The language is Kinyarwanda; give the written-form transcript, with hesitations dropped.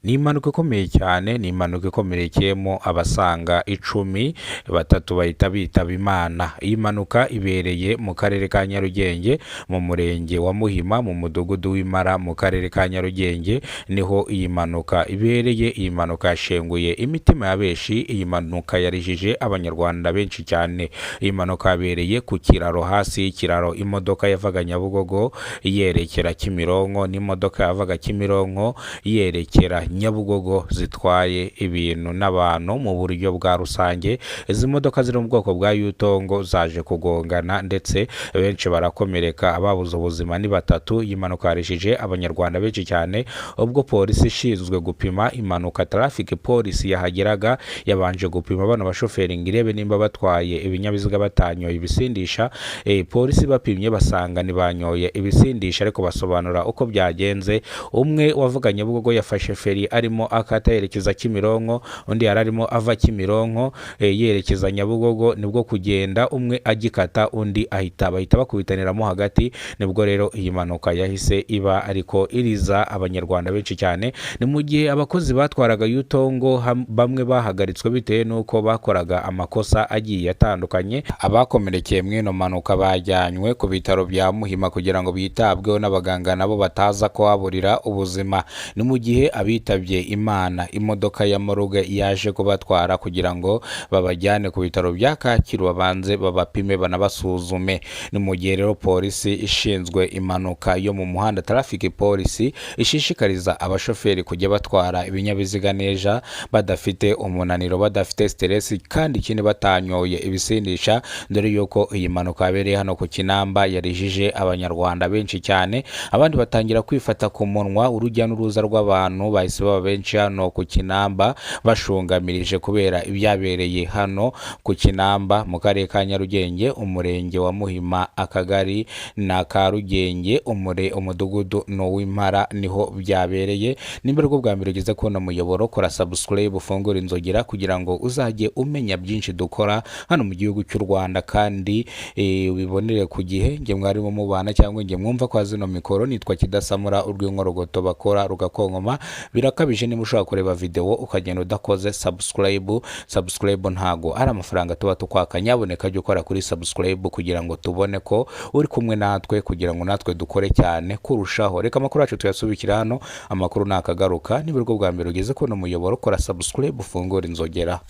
Ni impanuka ikomeye cyane, ni impanuka ikomerekeyemo abasaga 10, batatu bahita bitaba Imana. Iyi mpanuka ibereye mu karere ka Nyarugenge, mu murenge wa Muhima, mu mudugudu w'Impara, mu karere ka Nyarugenge niho iyi mpanuka ibereye. Iyi mpanuka yashenguye imitima ya benshi, iyi mpanuka yarijije abanyarwanda benshi cyane. Iyi mpanuka yabereye ku kiraro, hasi y'ikiraro imodoka yavaga Nyabugogo yerekera Kimironko, n'imodoka yavaga Kimironko yerekera Nyabugogo zitwaye ibintu n'abantu mu buryo bwa rusange. Izi modoka ziri mu bwoko bwa Yutongo zaje kugongana ndetse benshi barakomereka, ababuze ubuzima ni batatu. Iyi mpanuka yarishije abanyarwanda benshi cyane, ubwo polisi ishinzwe gupima impanuka traffic police yahageraga yabanje gupima bano bashoferi ngo irebe nimba batwaye ibinyabiziga batanyoye ibisindisha. Polisi bapimye basanga banyoye ibisindisha, ariko basobanura uko byagenze. Umwe wavuga Nyabugogo yafashe feri arimo akata yerekeza Kimironko, undi yararimo ava Kimironko yerekeza Nyabugogo, nibwo kugenda umwe agikata undi bahita bakubitaniramo hagati. Nibwo rero iyi mpanuka yahise iba, ariko iriza abanyarwanda benshi cyane. Ni mu gihe abakozi batwaraga Yutongo bamwe bahagaritswe bitewe nuko bakoraga amakosa agiye atandukanye. Abakomerekeye mw'ino mpanuka bajyanywe ku bitaro bya Muhima kugira ngo bitabweho n'abaganga nabo bataza kuhaburira ubuzima. Ni mu gihe abitabye Imana imodoka ya moruge yaje kubatwara kugira ngo babajyane ku bitaro bya Kacyiru babanze babapime banabasuzume. Ni mu gihe rero polisi ishinzwe impanuka yo mu muhanda traffic police ishishikariza abashoferi kujya batwara ibinyabiziga neza, badafite umunaniro, badafite stress, kandi ikindi batanyoye ibisindisha, dore yuko iyi mpanuka yabereye hano ku Kinamba yarijije abanyarwanda benshi cyane. Abandi batangira kwifata ku munwa, urujya n'uruza rw'abantu bahise baba benshi hano ku Kinamba bashungamirije kubera ibyabereye hano ku Kinamba mu karere ka Nyarugenge, umurenge wa Muhima, akagari na Karugenge, umudugudu no w'Impara niho byabereye. Nimba rwo bwa mbere ugeze kubona muyoboro, kora subscribe, ufungura inzogera kugira ngo uzajye umenya byinshi dukora hano mu gihugu cy'u Rwanda, kandi ubibonere ku gihe. Nge mwarimo mubana cyangwa nge mwumva kwa zino mikoro, nitwa Kidasamura, urw'inkorogoto bakora rugakonkoma. Birakabije niba ushaka kureba video ukagenda udakoze subscribe ntago ari amafaranga tuba tukwaka. Nyaboneka jya ukora kuri subscribe kugira ngo tubone ko uri kumwe natwe, kugira ngo natwe dukore cyane kurushaho. Reka amakuru yacu tuyasubikira hano, amakuru nakagaruka. Niba rwo bwa mbere ugeze kubona muyoboro, kora subscribe, ufungura inzogera.